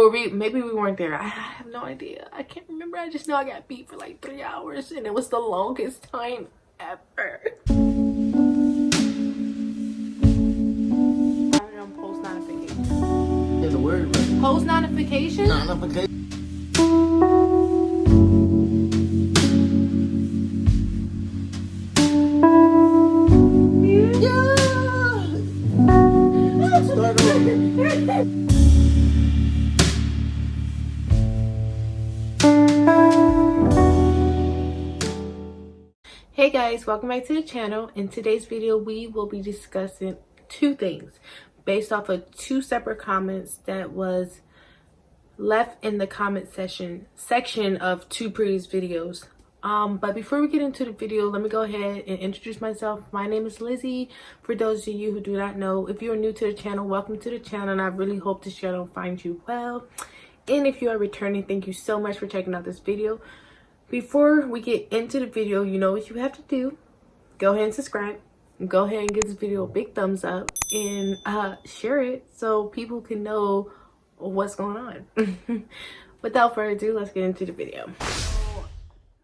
Or maybe we weren't there. I have no idea. I can't remember. I just know I got beat for like 3 hours and it was the longest time ever. Post notification. There's a word right? Post notification? Notification. Start over. Hey guys, welcome back to the channel. In today's video we will be discussing two things based off of two separate comments that was left in the comment section of two previous videos. But before we get into the video, let me go ahead and introduce myself. My name is Lizzy. For those of you who do not know, if you are new to the channel, welcome to the channel, and I really hope this channel finds you well. And if you are returning, thank you so much for checking out this video. Before we get into the video, you know what you have to do. Go ahead and subscribe. Go ahead and give this video a big thumbs up and share it so people can know what's going on. Without further ado, let's get into the video.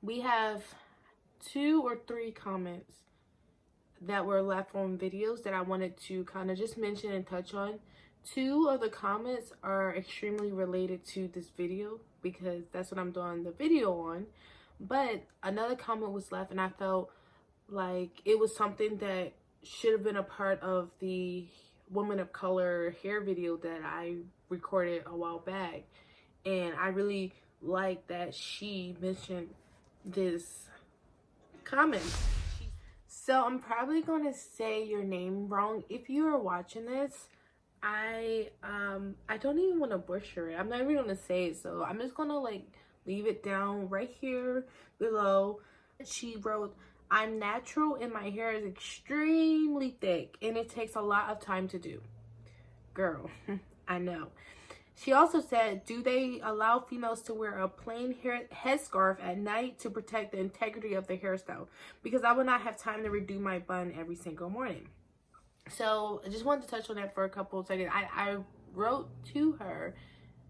We have 2 or 3 comments that were left on videos that I wanted to kind of just mention and touch on. 2 of the comments are extremely related to this video because that's what I'm doing the video on. But another comment was left and I felt like it was something that should have been a part of the woman of color hair video that I recorded a while back. And I really like that she mentioned this comment. So I'm probably gonna say your name wrong. If you are watching this, I don't even want to butcher it. I'm not even gonna say it, so I'm just gonna like leave it down right here below. She wrote, "I'm natural and my hair is extremely thick and it takes a lot of time to do." Girl, I know. She also said, "Do they allow females to wear a plain headscarf at night to protect the integrity of the hairstyle? Because I would not have time to redo my bun every single morning." So I just wanted to touch on that for a couple of seconds. I wrote to her.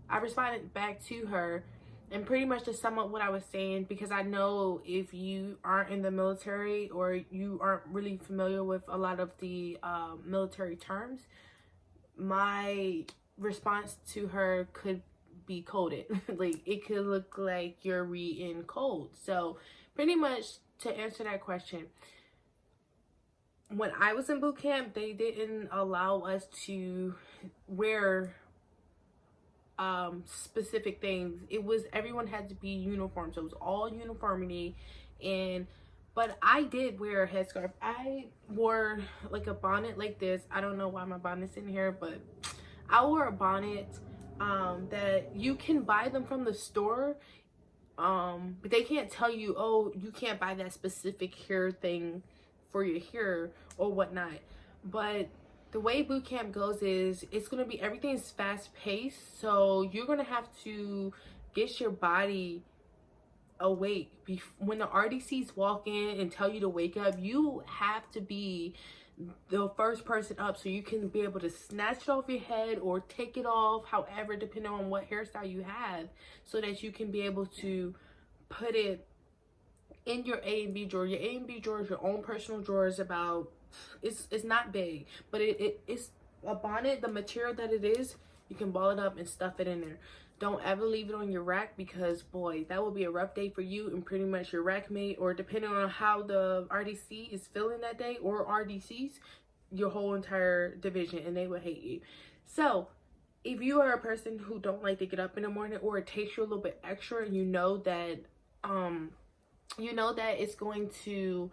I responded back to her and pretty much to sum up what I was saying, because I know if you aren't in the military or you aren't really familiar with a lot of the military terms, my response to her could be coded. Like, it could look like you're reading code. So pretty much to answer that question, when I was in boot camp, they didn't allow us to wear specific things. It was, everyone had to be uniform, so it was all uniformity. But I did wear a headscarf. I wore like a bonnet like this. I don't know why my bonnet's in here, but I wore a bonnet that you can buy them from the store, but they can't tell you, oh, you can't buy that specific hair thing for your hair or whatnot. But the way boot camp goes is it's going to be, everything's fast paced, so you're going to have to get your body awake. When the RDCs walk in and tell you to wake up, you have to be the first person up so you can be able to snatch it off your head or take it off, however, depending on what hairstyle you have, so that you can be able to put it in your A and B drawer. Your A and B drawer is your own personal drawer. Is about, it's not big, but it's a bonnet. The material that it is, you can ball it up and stuff it in there. Don't ever leave it on your rack, because boy, that will be a rough day for you and pretty much your rack mate, or depending on how the RDC is feeling that day, or RDCs, your whole entire division, and they will hate you. So if you are a person who don't like to get up in the morning, or it takes you a little bit extra, and you know that it's going to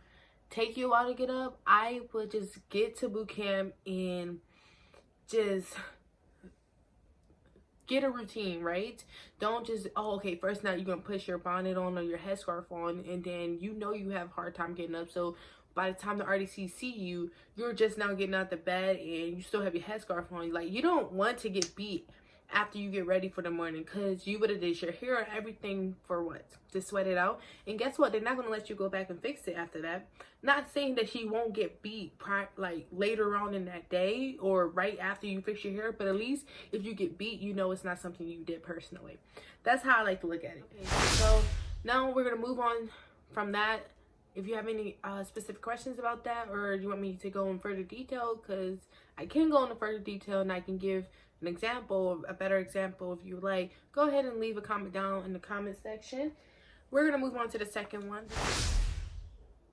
take you a while to get up, I would just get to boot camp and just get a routine, right? Don't just, oh, okay, first night you're gonna push your bonnet on or your headscarf on, and then you know you have a hard time getting up. So by the time the RDC see you, you're just now getting out the bed and you still have your headscarf on. Like, you don't want to get beat after you get ready for the morning, because you would have did your hair and everything for what? To sweat it out. And guess what? They're not going to let you go back and fix it after that. Not saying that she won't get beat like later on in that day or right after you fix your hair, but at least if you get beat, you know it's not something you did personally. That's how I like to look at it. Okay, so now we're going to move on from that. If you have any specific questions about that, or you want me to go in further detail, because I can go into further detail and I can give an example, a better example if you like, go ahead and leave a comment down in the comment section. We're going to move on to the second one.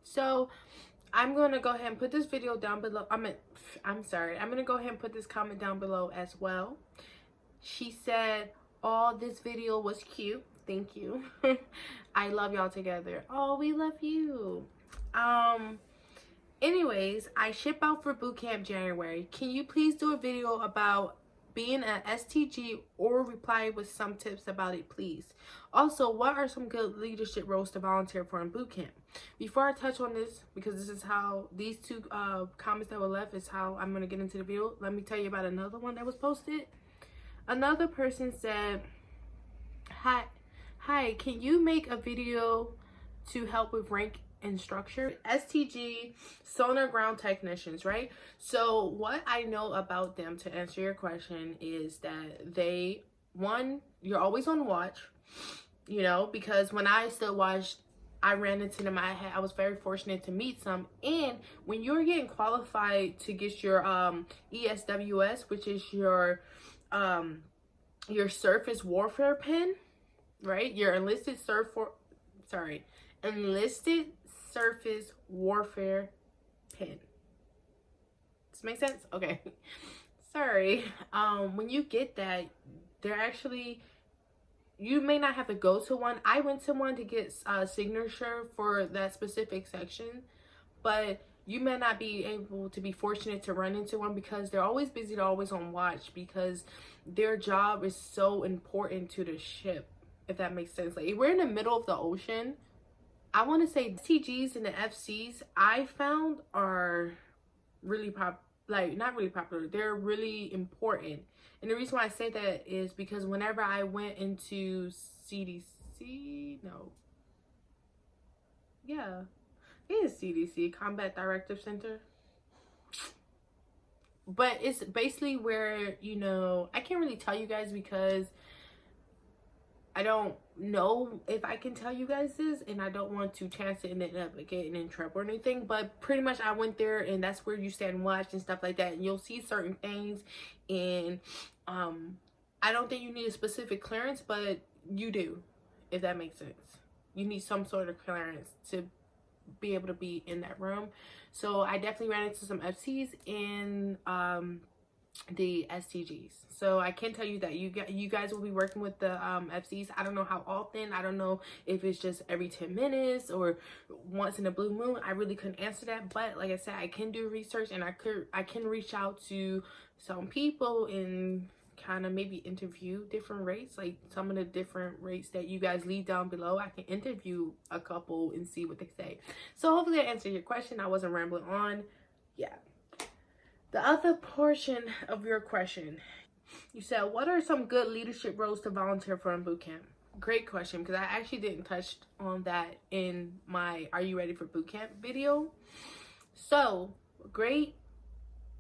So I'm going to go ahead and put this video down below. I'm going to go ahead and put this comment down below as well. She said, "Oh, this video was cute. Thank you." I love y'all together. Oh, we love you. Anyways, I ship out for boot camp January. Can you please do a video about being an STG or reply with some tips about it, please? Also, what are some good leadership roles to volunteer for in boot camp? Before I touch on this, because this is how these two comments that were left is how I'm going to get into the video, let me tell you about another one that was posted. Another person said, Hi, can you make a video to help with rank and structure? STG, sonar ground technicians, right? So what I know about them, to answer your question, is that you're always on watch, you know, because when I still watched, I ran into them. I was very fortunate to meet some. And when you're getting qualified to get your ESWS, which is your surface warfare pin, right? Your enlisted surface warfare pin. Does this make sense? Okay. Sorry. When you get that, they're actually, you may not have to go to one. I went to one to get a signature for that specific section, but you may not be able to be fortunate to run into one because they're always busy. They're always on watch because their job is so important to the ship, if that makes sense. Like, if we're in the middle of the ocean, I want to say TGs and the FCs I found are really not really popular. They're really important. And the reason why I say that is because whenever I went into CDC, Combat Directive Center. But it's basically where, you know, I can't really tell you guys because I don't know if I can tell you guys this, and I don't want to chance it and end up getting in trouble or anything. But pretty much I went there, and that's where you stand and watch and stuff like that, and you'll see certain things. And I don't think you need a specific clearance, but you do, if that makes sense. You need some sort of clearance to be able to be in that room. So I definitely ran into some FCs in the STGs. So I can tell you that you guys will be working with the FCs. I don't know how often. I don't know if it's just every 10 minutes or once in a blue moon. I really couldn't answer that, but like I said, I can do research, and I can reach out to some people and kind of maybe interview different rates, like some of the different rates that you guys leave down below. I can interview a couple and see what they say. So hopefully I answered your question. I wasn't rambling on. Yeah. The other portion of your question, you said, what are some good leadership roles to volunteer for in boot camp? Great question, because I actually didn't touch on that in my Are You Ready for Boot Camp video. So great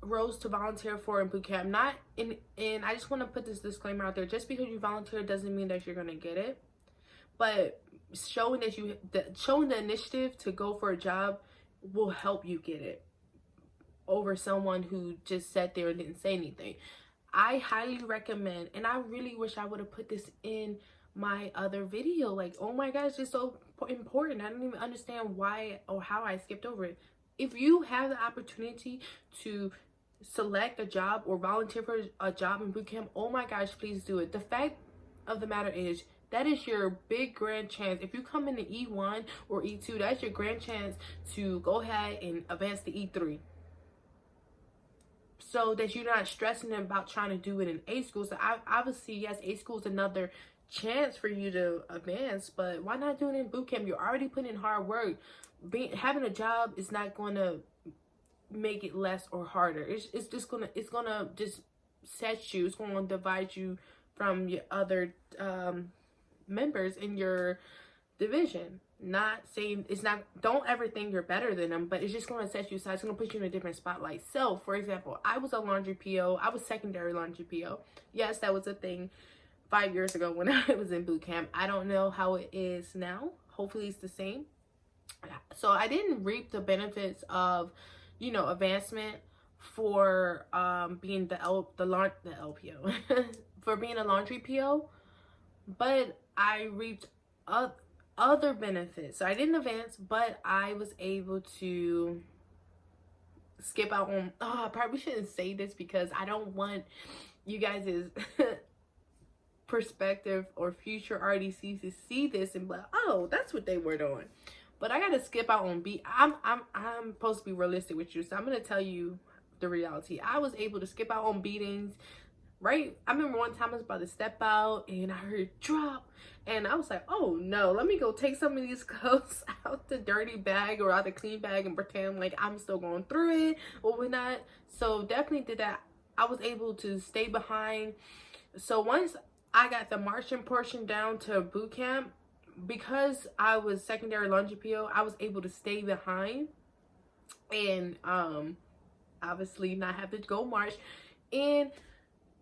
roles to volunteer for in boot camp. And I just want to put this disclaimer out there. Just because you volunteer doesn't mean that you're going to get it. But showing the initiative to go for a job will help you get it over someone who just sat there and didn't say anything. I highly recommend, and I really wish I would have put this in my other video. Like, oh my gosh, it's so important. I don't even understand why or how I skipped over it. If you have the opportunity to select a job or volunteer for a job in boot camp, oh my gosh, please do it. The fact of the matter is, that is your big grand chance. If you come into E1 or E2, that's your grand chance to go ahead and advance to E3. So that you're not stressing about trying to do it in A school. So obviously, yes, A school is another chance for you to advance, but why not do it in boot camp? You're already putting in hard work. Having a job is not going to make it less or harder. It's gonna just set you. It's going to divide you from your other members in your division. Not saying it's not, don't ever think you're better than them, but it's just going to set you aside. It's going to put you in a different spotlight. So for example, I was a laundry PO. I was secondary laundry PO. Yes, that was a thing 5 years ago when I was in boot camp. I don't know how it is now. Hopefully it's the same. So I didn't reap the benefits of, you know, advancement for being the LPO for being a laundry PO, but I reaped other benefits. So I didn't advance, but I was able to skip out on, I probably shouldn't say this because I don't want you guys' perspective or future RDCs to see this and be like, oh, that's what they were doing. But I gotta skip out on I'm supposed to be realistic with you, so I'm gonna tell you the reality. I was able to skip out on beatings, right? I remember one time I was about to step out and I heard drop, and I was like, oh no, let me go take some of these clothes out the dirty bag or out the clean bag and pretend like I'm still going through it or whatnot. So definitely did that. I was able to stay behind. So once I got the marching portion down to boot camp, because I was secondary laundry PO, I was able to stay behind and obviously not have to go march. And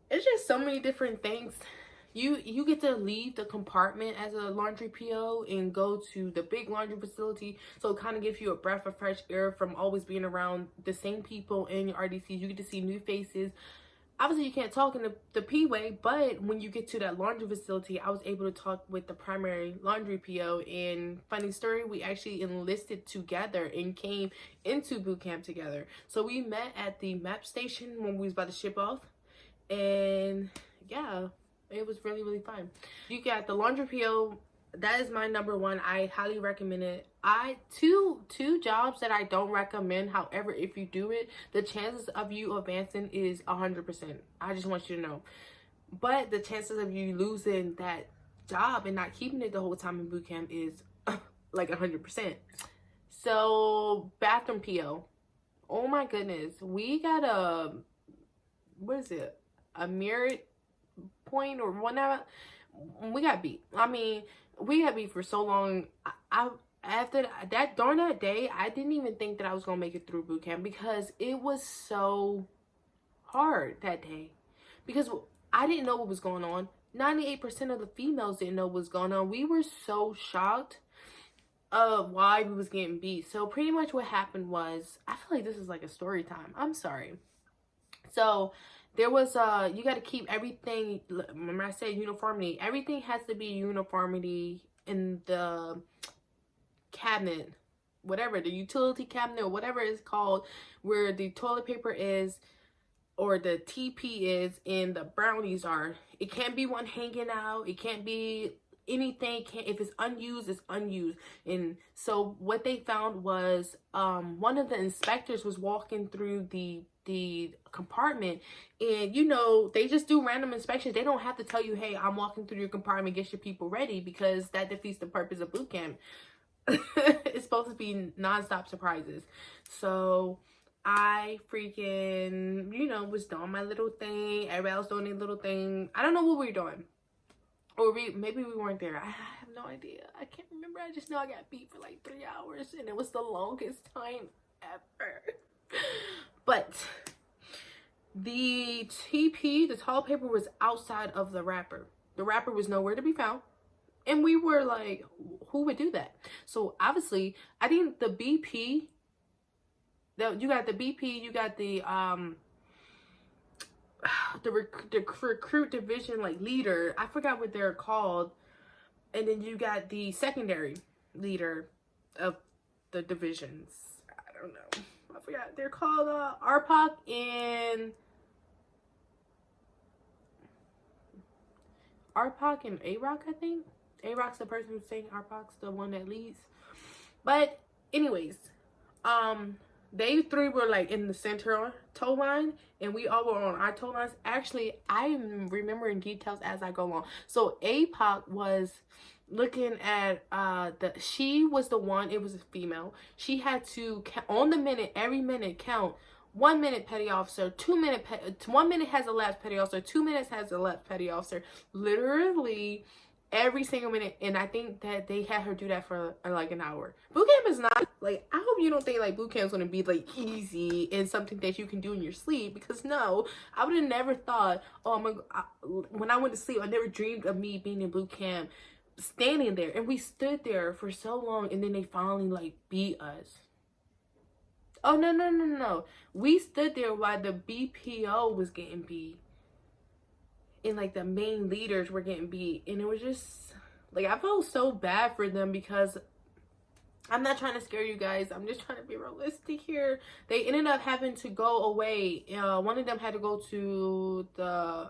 it's just so many different things. You get to leave the compartment as a laundry PO and go to the big laundry facility, so it kind of gives you a breath of fresh air from always being around the same people in your RDCs. You get to see new faces. Obviously you can't talk in the P way, but when you get to that laundry facility, I was able to talk with the primary laundry PO. And funny story, we actually enlisted together and came into boot camp together. So we met at the map station when we was about to ship off, and yeah, it was really, really fun. You got the laundry PO. That is my number one. I highly recommend it. Two jobs that I don't recommend. However, if you do it, the chances of you advancing is 100%. I just want you to know. But the chances of you losing that job and not keeping it the whole time in boot camp is like 100%. So bathroom PO. Oh my goodness, we got a, what is it? A merit point or whatnot. We got beat. I mean, we got beat for so long. After that, during that day, I didn't even think that I was gonna make it through boot camp because it was so hard that day, because I didn't know what was going on. 98% of the females didn't know what was going on. We were so shocked of why we was getting beat. So pretty much what happened was, I feel like this is like a story time. I'm sorry. So there was you got to keep everything. Remember I said uniformity. Everything has to be uniformity in the cabinet, whatever, the utility cabinet or whatever it's called, where the toilet paper is or the TP is and the brownies are. It can't be one hanging out. It can't be anything. If it's unused, it's unused. And so what they found was one of the inspectors was walking through the compartment, and you know, they just do random inspections. They don't have to tell you, hey, I'm walking through your compartment, get your people ready, because that defeats the purpose of boot camp. It's supposed to be non-stop surprises. So I freaking, you know, was doing my little thing. Everybody else doing their little thing. I don't know what we were doing, or maybe we weren't there. I have no idea. I can't remember. I just know I got beat for like 3 hours, and it was the longest time ever. But the TP, the toilet paper, was outside of the wrapper. The wrapper was nowhere to be found. And we were like, who would do that? So obviously, I think the BP, you got the BP, you got the recruit division like leader. I forgot what they're called. And then you got the secondary leader of the divisions. I don't know. I forgot. They're called RPOC and AROC, I think. AROC's the person who's saying, RPOC's the one that leads. But anyways, they three were like in the center toe line, and we all were on our toe lines. Actually, I'm remembering details as I go along. So APOC was looking at she was the one, it was a female. She had to on the minute, every minute count 1 minute petty officer, 2 minute 1 minute has elapsed petty officer, 2 minutes has elapsed petty officer, literally every single minute. And I think that they had her do that for like an hour. Boot camp is not like, I hope you don't think like boot camp is gonna be like easy and something that you can do in your sleep, because no, I would have never thought, oh when I went to sleep, I never dreamed of me being in boot camp, standing there. And we stood there for so long, and then they finally like beat us. Oh, no. We stood there while the BPO was getting beat. And, like, the main leaders were getting beat. And it was just, like, I felt so bad for them, because I'm not trying to scare you guys. I'm just trying to be realistic here. They ended up having to go away. One of them had to go to the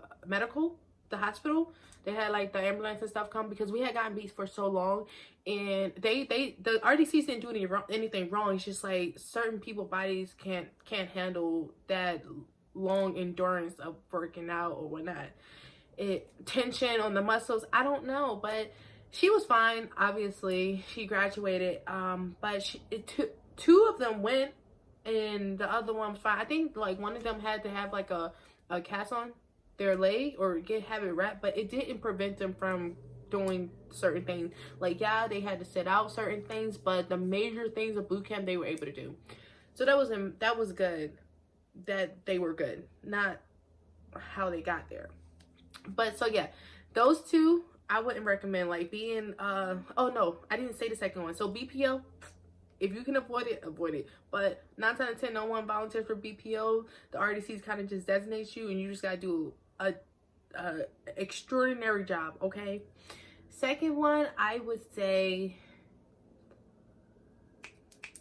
hospital. They had like the ambulance and stuff come, because we had gotten beat for so long, and the RDCs didn't do anything wrong. It's just like certain people bodies can't handle that long endurance of working out or whatnot. Tension on the muscles, I don't know, but she was fine. Obviously she graduated, but two of them went, and the other one was fine. I think like one of them had to have like a cast on their leg or have it wrapped, but it didn't prevent them from doing certain things. Like, yeah, they had to sit out certain things, but the major things of boot camp they were able to do. So that was good that they were good, not how they got there. But so yeah, those two I wouldn't recommend. Like being oh no, I didn't say the second one. So BPO, if you can avoid it. But 9 times out of 10, no one volunteers for BPO. The RDCs kind of just designates you, and you just gotta do a extraordinary job, okay? Second one, I would say,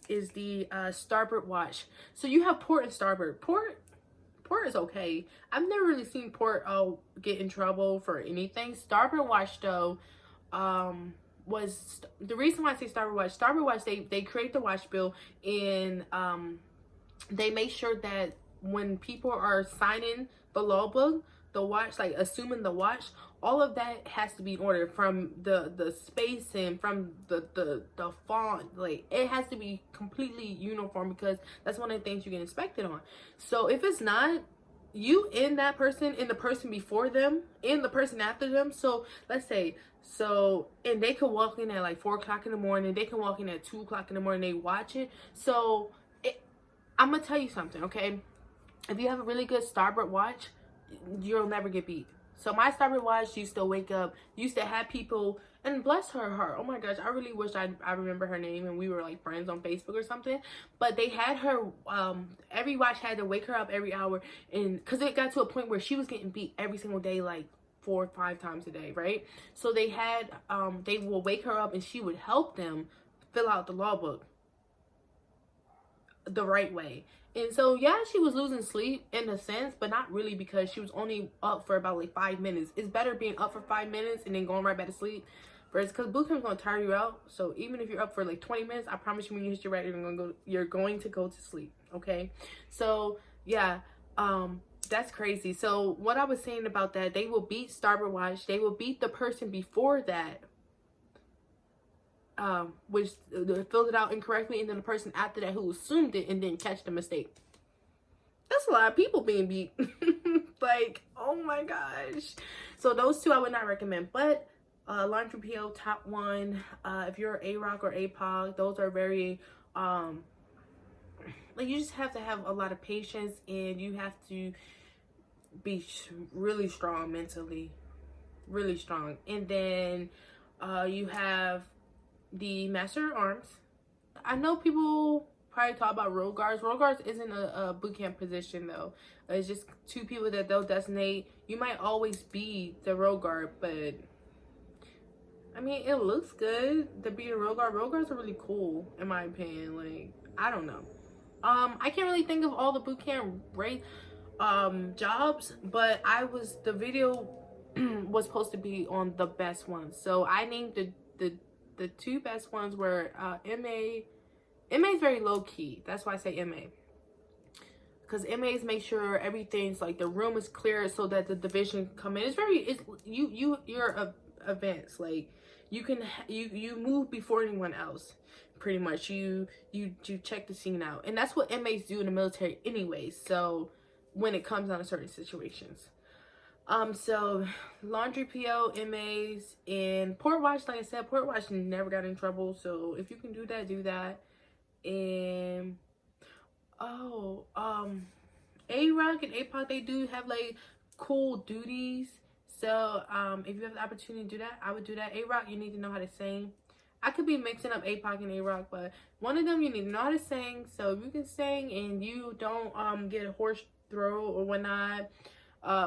is the starboard watch. So you have port and starboard. Port is okay. I've never really seen port get in trouble for anything. Starboard watch though, was the reason why I say starboard watch. They create the watch bill, and they make sure that when people are signing the logbook, the watch, like assuming the watch, all of that has to be in order, from the spacing, from the font. Like it has to be completely uniform, because that's one of the things you get inspected on. So if it's not, you and that person and the person before them and the person after them, so let's say, and they could walk in at like 4 o'clock in the morning, they can walk in at 2 o'clock in the morning, they watch it. So I'm gonna tell you something, okay? If you have a really good starboard watch, you'll never get beat. So my starboard watch used to wake up, used to have people, and bless her heart, oh my gosh, I really wish I remember her name and we were like friends on Facebook or something. But they had her, every watch had to wake her up every hour, and because it got to a point where she was getting beat every single day, like 4 or 5 times a day, right? So they had, they will wake her up, and she would help them fill out the logbook the right way. And so yeah, she was losing sleep in a sense, but not really, because she was only up for about like 5 minutes. It's better being up for 5 minutes and then going right back to sleep, versus, because boot camp's gonna tire you out. So even if you're up for like 20 minutes, I promise you, when you hit your right, you're going to go to sleep, okay? So yeah, that's crazy. So what I was saying about that, they will beat starboard watch, they will beat the person before that, which filled it out incorrectly, and then the person after that who assumed it and didn't catch the mistake. That's a lot of people being beat. Like, oh my gosh. So those two I would not recommend. But laundry PO, top one. If you're AROC or APOC, those are very like, you just have to have a lot of patience, and you have to be really strong mentally, really strong. And then you have the Master Arms. I know people probably talk about road guards. Road guards isn't a boot camp position though. It's just 2 people that they'll designate. You might always be the road guard, but I mean, it looks good to be a road guard. Road guards are really cool in my opinion. Like, I don't know. I can't really think of all the boot camp jobs, but the video was supposed to be on the best ones. So I named the 2 best ones were MA. MA is very low key. That's why I say MA. Because MAs make sure everything's like the room is clear so that the division come in. You're advanced. Like, you can you move before anyone else. Pretty much, you check the scene out, and that's what inmates do in the military, anyway. So when it comes down to certain situations. So laundry PO, inmates, and port watch. Like I said, port watch never got in trouble. So if you can do that, do that. And A-Rock and APOC, they do have like cool duties. So if you have the opportunity to do that, I would do that. A-Rock, you need to know how to sing. I could be mixing up APOC and A-Rock, but one of them you need to know how to sing. So if you can sing and you don't get a hoarse throat or whatnot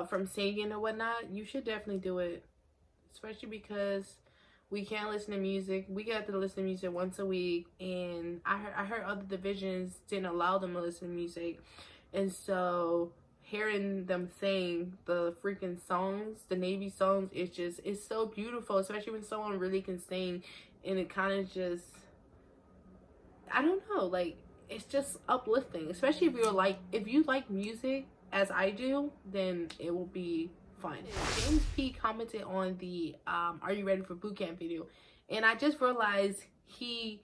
from singing or whatnot, you should definitely do it. Especially because we can't listen to music. We got to listen to music once a week, and I heard other divisions didn't allow them to listen to music. And so hearing them sing the freaking songs, the Navy songs, it's so beautiful, especially when someone really can sing. And it kind of just, I don't know, like, it's just uplifting. Especially if you like music as I do, then it will be fun. James P commented on the Are You Ready for Boot Camp video, and I just realized he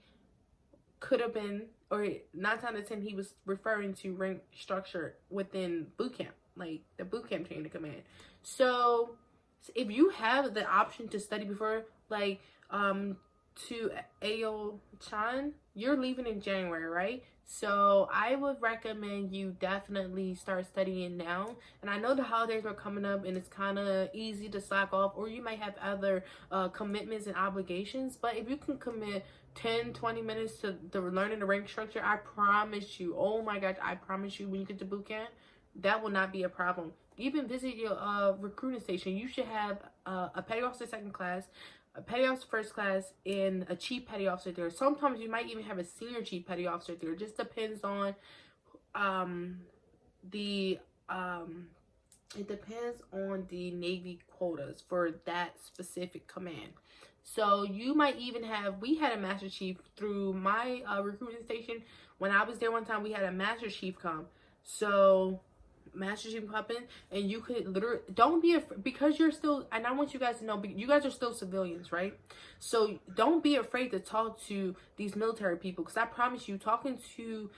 could have been, or 9 times out of 10 he was referring to rank structure within boot camp, like the boot camp chain of command. So if you have the option to study before, like to Ayo Chan, you're leaving in January, right? So I would recommend you definitely start studying now. And I know the holidays are coming up and it's kind of easy to slack off, or you might have other commitments and obligations. But if you can commit 10-20 minutes to the learning the rank structure, I promise you, oh my gosh, I promise you, when you get to boot camp, that will not be a problem. Even visit your recruiting station. You should have a petty officer second class, a petty officer first class, and a chief petty officer there. Sometimes you might even have a senior chief petty officer there. It just depends on it depends on the Navy quotas for that specific command. So you might even have, we had a master chief through my recruiting station. When I was there one time, we had a master chief come. So master chief come in, and you could literally, don't be afraid, because you're still, and I want you guys to know, you guys are still civilians, right? So don't be afraid to talk to these military people, because I promise you, talking to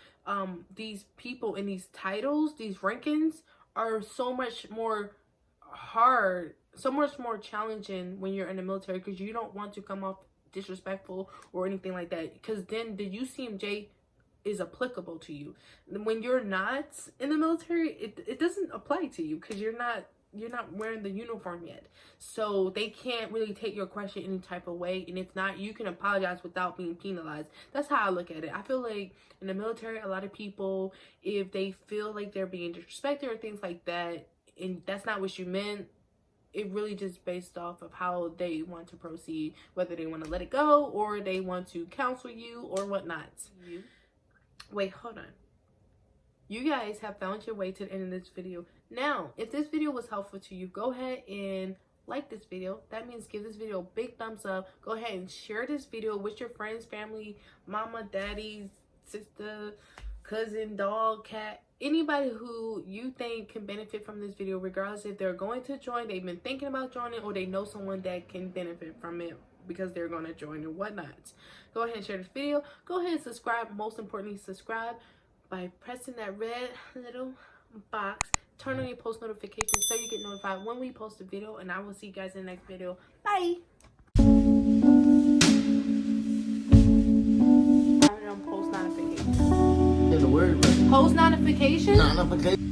these people in these titles, these rankings, are so much more hard, so much more challenging when you're in the military, because you don't want to come off disrespectful or anything like that, because then the UCMJ is applicable to you. When you're not in the military, it doesn't apply to you, because you're not wearing the uniform yet. So they can't really take your question any type of way, and if not, you can apologize without being penalized. That's how I look at it. I feel like in the military, a lot of people, if they feel like they're being disrespected or things like that, and that's not what you meant, it really just based off of how they want to proceed, whether they want to let it go or they want to counsel you or whatnot. Wait, hold on. You guys have found your way to the end of this video. Now, if this video was helpful to you, go ahead and like this video. That means give this video a big thumbs up. Go ahead and share this video with your friends, family, mama, daddy, sister, cousin, dog, cat, anybody who you think can benefit from this video, regardless if they're going to join, they've been thinking about joining, or they know someone that can benefit from it because they're going to join and whatnot. Go ahead and share this video. Go ahead and subscribe. Most importantly, subscribe by pressing that red little box. Turn on your post notifications so you get notified when we post a video, and I will see you guys in the next video. Bye. Post notifications. There's a word. Post notifications? Notification.